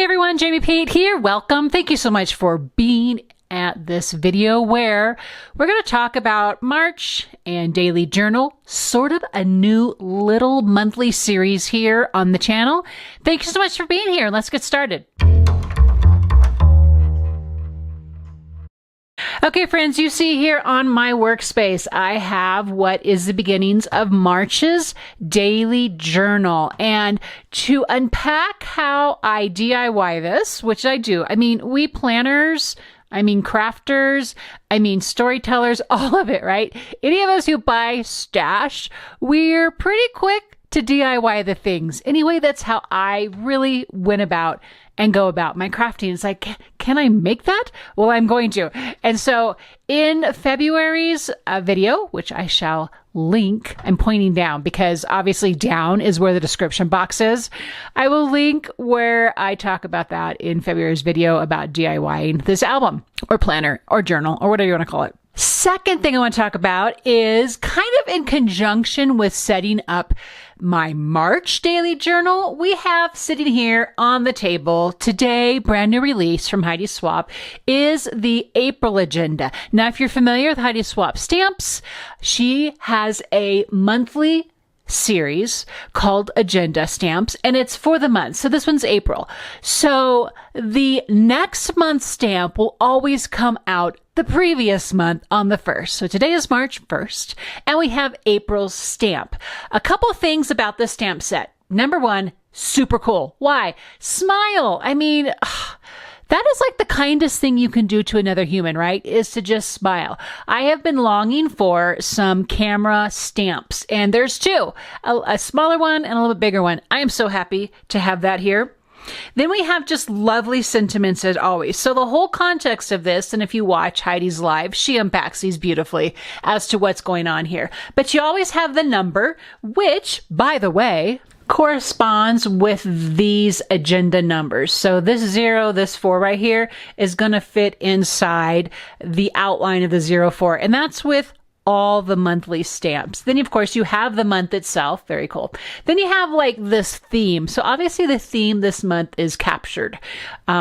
Hey everyone, Jamie Pate here. Welcome. Thank you so much for being at this video where we're going to talk about March and daily journal, sort of a new little monthly series here on the channel. Thank you so much for being here. Let's get started. Okay, friends, you see here on my workspace, I have what is the beginnings of March's daily journal. And to unpack how I DIY this, which I do, I mean, we planners, I mean, crafters, I mean, storytellers, all of it, right? Any of us who buy stash, we're pretty quick to DIY the things. Anyway, that's how I really went about and go about my crafting. It's like, can I make that? Well, I'm going to. And so in February's video, which I shall link, I'm pointing down because obviously down is where the description box is. I will link where I talk about that in February's video about DIYing this album or planner or journal or whatever you want to call it. Second thing I want to talk about is kind of in conjunction with setting up my March daily journal. We have sitting here on the table today, brand new release from Heidi Swapp, is the April agenda. Now, if you're familiar with Heidi Swapp stamps, she has a monthly series called Agenda Stamps, and it's for the month. So this one's April. So the next month's stamp will always come out the previous month on the 1st. So today is March 1st, and we have April's stamp. A couple things about this stamp set. Number one, super cool. Why? Smile. I mean, that is like the kindest thing you can do to another human, right? Is to just smile. I have been longing for some camera stamps, and there's two, a smaller one and a little bit bigger one. I am so happy to have that here. Then we have just lovely sentiments as always. So the whole context of this, and if you watch Heidi's live, she unpacks these beautifully as to what's going on here. But you always have the number, which, by the way, corresponds with these agenda numbers. So this 0, this 4 right here is going to fit inside the outline of the 04. And that's with all the monthly stamps. Then, of course, you have the month itself. Very cool. Then you have like this theme. So obviously the theme this month is captured.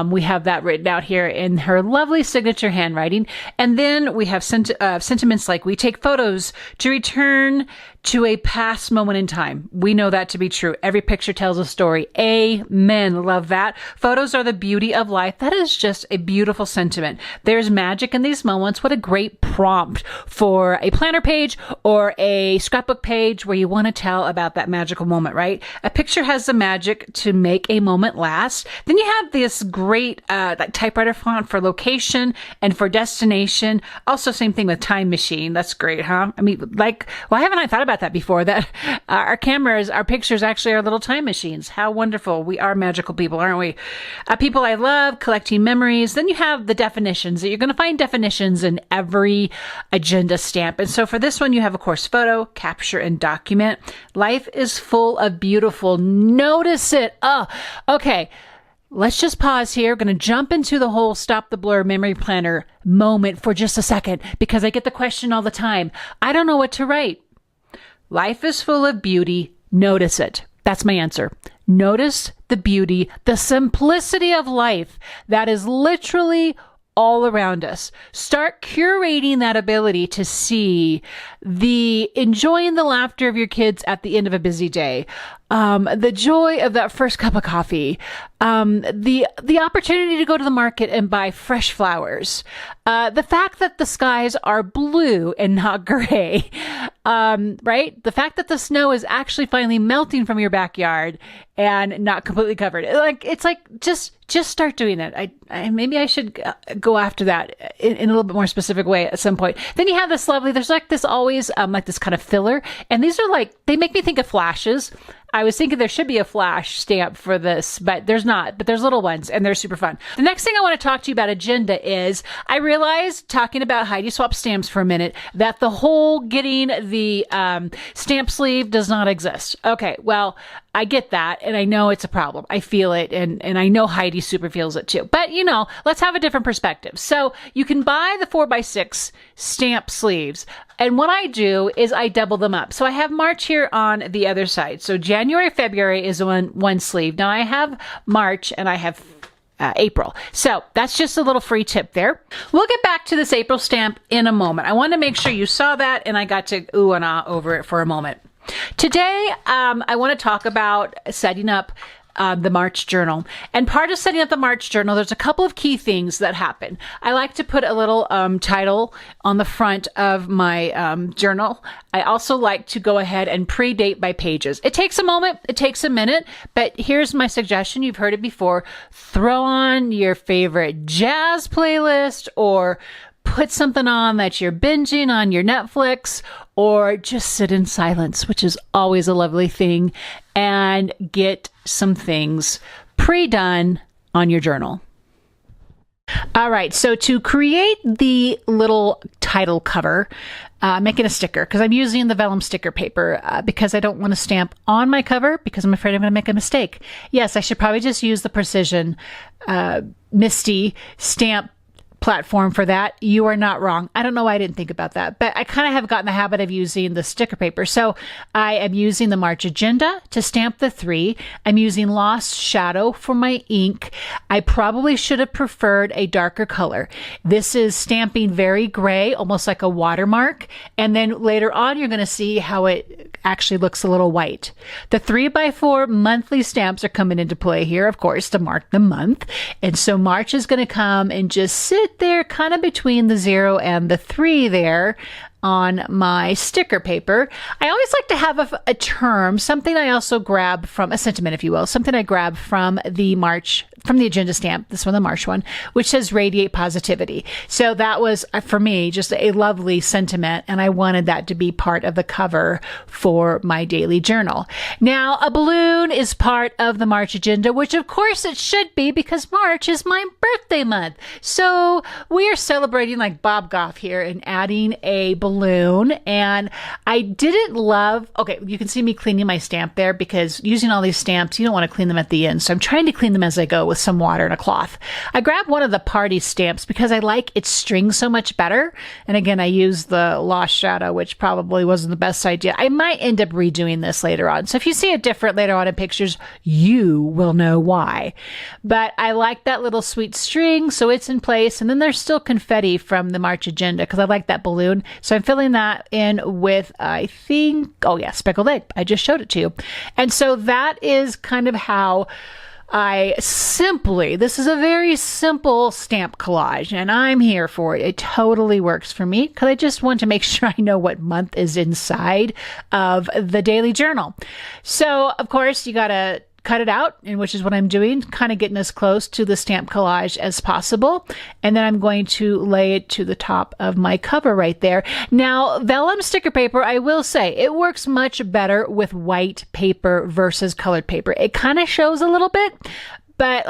We have that written out here in her lovely signature handwriting. And then we have sentiments like we take photos to return to a past moment in time. We know that to be true. Every picture tells a story. Amen. Love that. Photos are the beauty of life. That is just a beautiful sentiment. There's magic in these moments. What a great prompt for a planner page or a scrapbook page where you want to tell about that magical moment, right? A picture has the magic to make a moment last. Then you have this great like typewriter font for location and for destination. Also, same thing with time machine. That's great, huh? I mean, like, why haven't I thought about that before? That our cameras, our pictures actually are little time machines. How wonderful. We are magical people, aren't we? People I love, collecting memories. Then you have the definitions. You're going to find definitions in every agenda stamp. And so for this one, you have, of course, photo, capture, and document. Life is full of beautiful. Notice it. Oh, okay. Let's just pause here. We're going to jump into the whole stop the blur memory planner moment for just a second because I get the question all the time. I don't know what to write. Life is full of beauty. Notice it. That's my answer. Notice the beauty, the simplicity of life that is literally all around us. Start curating that ability to see enjoying the laughter of your kids at the end of a busy day, the joy of that first cup of coffee, the opportunity to go to the market and buy fresh flowers, the fact that the skies are blue and not gray, right? The fact that the snow is actually finally melting from your backyard and not completely covered. It's like just start doing it. Maybe I should go after that in a little bit more specific way at some point. Then you have this lovely, there's like this always like this kind of filler. And these are like, they make me think of flashes. I was thinking there should be a flash stamp for this, but there's not. But there's little ones, and they're super fun. The next thing I want to talk to you about agenda is, I realized, talking about Heidi Swapp stamps for a minute, that the whole getting the stamp sleeve does not exist. Okay, well, I get that, and I know it's a problem. I feel it, and I know Heidi super feels it too. But, you know, let's have a different perspective. So you can buy the 4x6 stamp sleeves, and what I do is I double them up. So I have March here on the other side. So January, February is one sleeve. Now I have March, and I have April. So that's just a little free tip there. We'll get back to this April stamp in a moment. I want to make sure you saw that and I got to ooh and ah over it for a moment. Today, I want to talk about setting up the March journal. And part of setting up the March journal, there's a couple of key things that happen. I like to put a little title on the front of my journal. I also like to go ahead and pre-date by pages. It takes a moment, it takes a minute, but here's my suggestion. You've heard it before. Throw on your favorite jazz playlist or put something on that you're binging on your Netflix, or just sit in silence, which is always a lovely thing, and get some things pre-done on your journal. All right, so to create the little title cover, making a sticker, because I'm using the vellum sticker paper because I don't want to stamp on my cover because I'm afraid I'm going to make a mistake. Yes, I should probably just use the Precision Misty stamp platform for that. You are not wrong. I don't know why I didn't think about that, but I kind of have gotten the habit of using the sticker paper. So I am using the March agenda to stamp the 3. I'm using Lost Shadow for my ink. I probably should have preferred a darker color. This is stamping very gray, almost like a watermark. And then later on, you're going to see how it actually looks a little white. The 3x4 monthly stamps are coming into play here, of course, to mark the month. And so March is going to come and just sit there kind of between the 0 and the 3 there on my sticker paper. I always like to have a term, something I also grab from, a sentiment, if you will, something I grab from the March, from the agenda stamp, this one, the March one, which says radiate positivity. So that was, for me, just a lovely sentiment, and I wanted that to be part of the cover for my daily journal. Now, a balloon is part of the March agenda, which of course it should be because March is my birthday month. So we are celebrating like Bob Goff here and adding a balloon. And I didn't love, okay, you can see me cleaning my stamp there because using all these stamps, you don't want to clean them at the end. So I'm trying to clean them as I go with some water and a cloth. I grabbed one of the party stamps because I like its string so much better. And again, I used the Lost Shadow, which probably wasn't the best idea. I might end up redoing this later on. So if you see it different later on in pictures, you will know why. But I like that little sweet string, so it's in place. And then there's still confetti from the March agenda because I like that balloon. So I'm filling that in with, I think, oh yeah, speckled egg. I just showed it to you. And so that is kind of how this is a very simple stamp collage, and I'm here for it. It totally works for me because I just want to make sure I know what month is inside of the daily journal. So, of course, you got to cut it out, and which is what I'm doing, kind of getting as close to the stamp collage as possible. And then I'm going to lay it to the top of my cover right there. Now, vellum sticker paper, I will say, it works much better with white paper versus colored paper. It kind of shows a little bit, but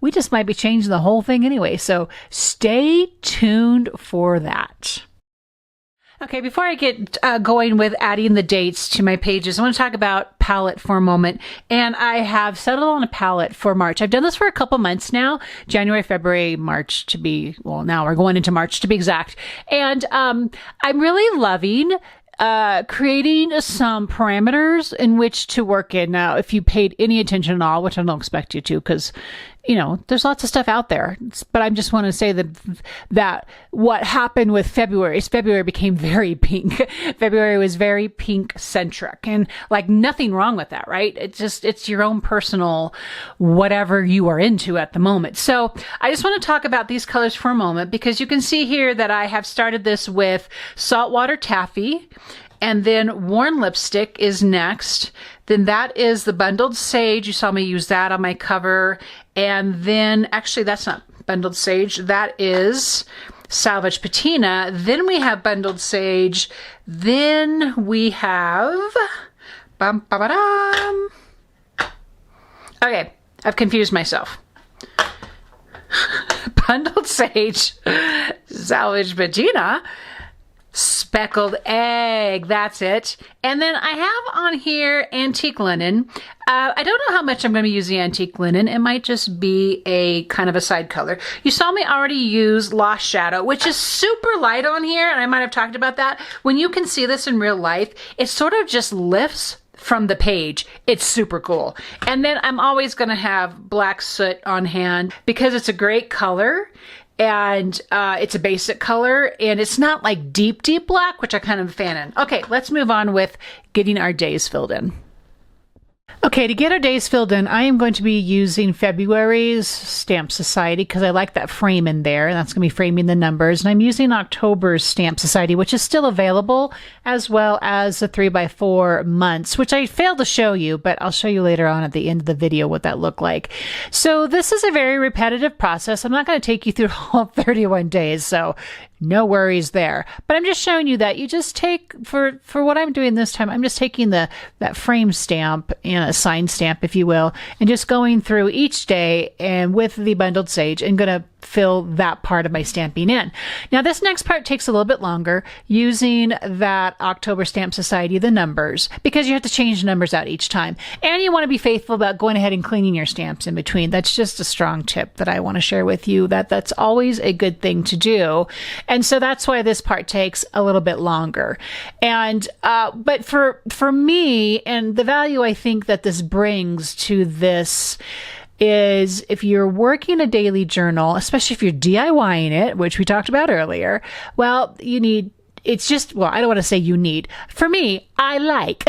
we just might be changing the whole thing anyway. So stay tuned for that. Okay, before I get going with adding the dates to my pages, I want to talk about palette for a moment. And I have settled on a palette for March. I've done this for a couple months now, January, February, March to be, well, now we're going into March to be exact. And I'm really loving creating some parameters in which to work in. Now, if you paid any attention at all, which I don't expect you to, because there's lots of stuff out there. But I just want to say that what happened with February is February became very pink. February was very pink centric, and like nothing wrong with that, right? It's your own personal whatever you are into at the moment. So I just want to talk about these colors for a moment because you can see here that I have started this with Saltwater Taffy. And then Worn Lipstick is next. Then that is the Bundled Sage. You saw me use that on my cover. And then, actually, that's not Bundled Sage. That is Salvage Patina. Then we have Bundled Sage. Then we have... Okay, I've confused myself. Bundled Sage, Salvage Patina, Speckled Egg, that's it. And then I have on here Antique Linen. I don't know how much I'm going to be using Antique Linen. It might just be a kind of a side color. You saw me already use Lost Shadow, which is super light on here, and I might have talked about that. When you can see this in real life, it sort of just lifts from the page. It's super cool. And then I'm always going to have black soot on hand because it's a great color. And it's a basic color, and it's not like deep, deep black, which I kind of a fan in. Okay, let's move on with getting our days filled in. Okay, to get our days filled in, I am going to be using February's Stamp Society because I like that frame in there, and that's going to be framing the numbers. And I'm using October's Stamp Society, which is still available, as well as the 3x4 months, which I failed to show you, but I'll show you later on at the end of the video what that looked like. So this is a very repetitive process. I'm not going to take you through all 31 days, so no worries there. But I'm just showing you that you just take, for what I'm doing this time, I'm just taking that frame stamp and a sign stamp, if you will, and just going through each day and with the bundled sage and going to fill that part of my stamping in. Now this next part takes a little bit longer using that October Stamp Society, the numbers, because you have to change the numbers out each time. And you want to be faithful about going ahead and cleaning your stamps in between. That's just a strong tip that I want to share with you, that's always a good thing to do. And so that's why this part takes a little bit longer. And, but for me, and the value I think that this brings to this is if you're working a daily journal, especially if you're DIYing it, which we talked about earlier, well, you need, it's just, well, I don't want to say you need. For me, I like,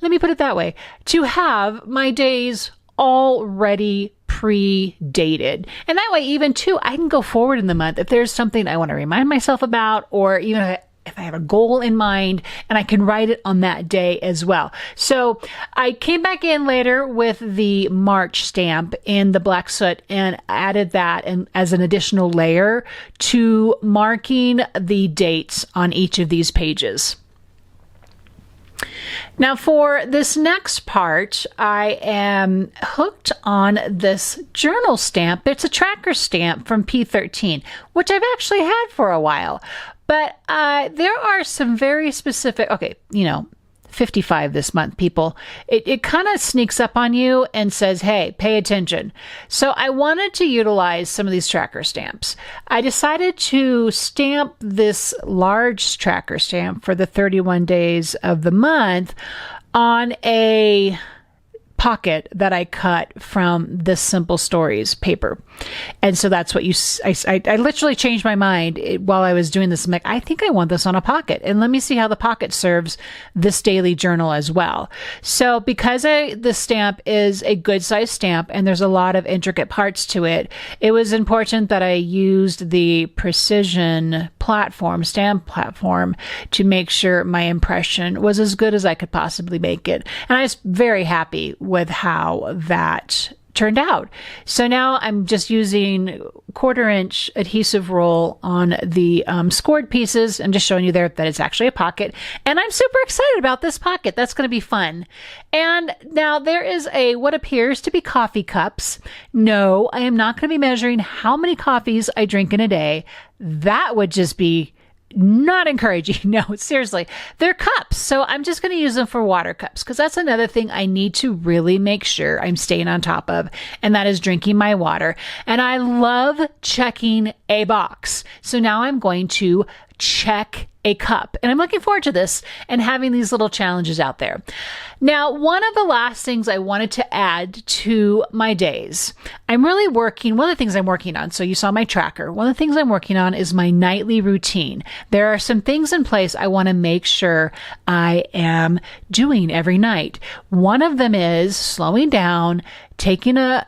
let me put it that way, to have my days already pre-dated. And that way, even too, I can go forward in the month if there's something I want to remind myself about, or even if I have a goal in mind, and I can write it on that day as well. So I came back in later with the March stamp in the black soot and added that and as an additional layer to marking the dates on each of these pages. Now for this next part, I am hooked on this journal stamp. It's a tracker stamp from P13, which I've actually had for a while. But there are some very specific, 55 this month, people. It kind of sneaks up on you and says, hey, pay attention. So I wanted to utilize some of these tracker stamps. I decided to stamp this large tracker stamp for the 31 days of the month on a pocket that I cut from this Simple Stories paper. And so that's what I literally changed my mind while I was doing this. I'm like, I think I want this on a pocket, and let me see how the pocket serves this daily journal as well. So because the stamp is a good size stamp and there's a lot of intricate parts to it, it was important that I used the precision stamp platform to make sure my impression was as good as I could possibly make it. And I was very happy with how that turned out. So now I'm just using 1/4 inch adhesive roll on the scored pieces and just showing you there that it's actually a pocket. And I'm super excited about this pocket. That's going to be fun. And now there is what appears to be coffee cups. No, I am not going to be measuring how many coffees I drink in a day. That would just be not encouraging. No, seriously. They're cups. So I'm just going to use them for water cups because that's another thing I need to really make sure I'm staying on top of, and that is drinking my water. And I love checking a box. So now I'm going to check a cup. And I'm looking forward to this and having these little challenges out there. Now, one of the last things I wanted to add to my days, one of the things I'm working on, so you saw my tracker, one of the things I'm working on is my nightly routine. There are some things in place I want to make sure I am doing every night. One of them is slowing down, taking a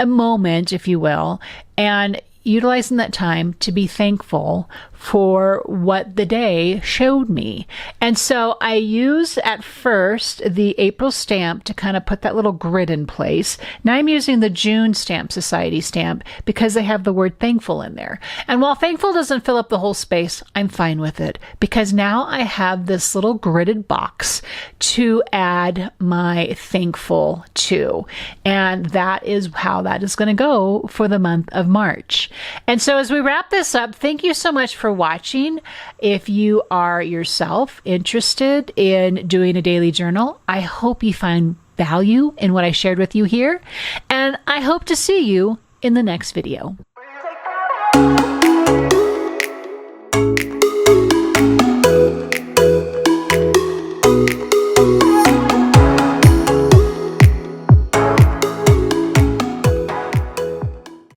moment, if you will, and utilizing that time to be thankful for what the day showed me. And so I used at first the April stamp to kind of put that little grid in place. Now I'm using the June Stamp Society stamp because they have the word thankful in there. And while thankful doesn't fill up the whole space, I'm fine with it because now I have this little gridded box to add my thankful to. And that is how that is going to go for the month of March. And so as we wrap this up, thank you so much for watching. If you are yourself interested in doing a daily journal, I hope you find value in what I shared with you here, and I hope to see you in the next video.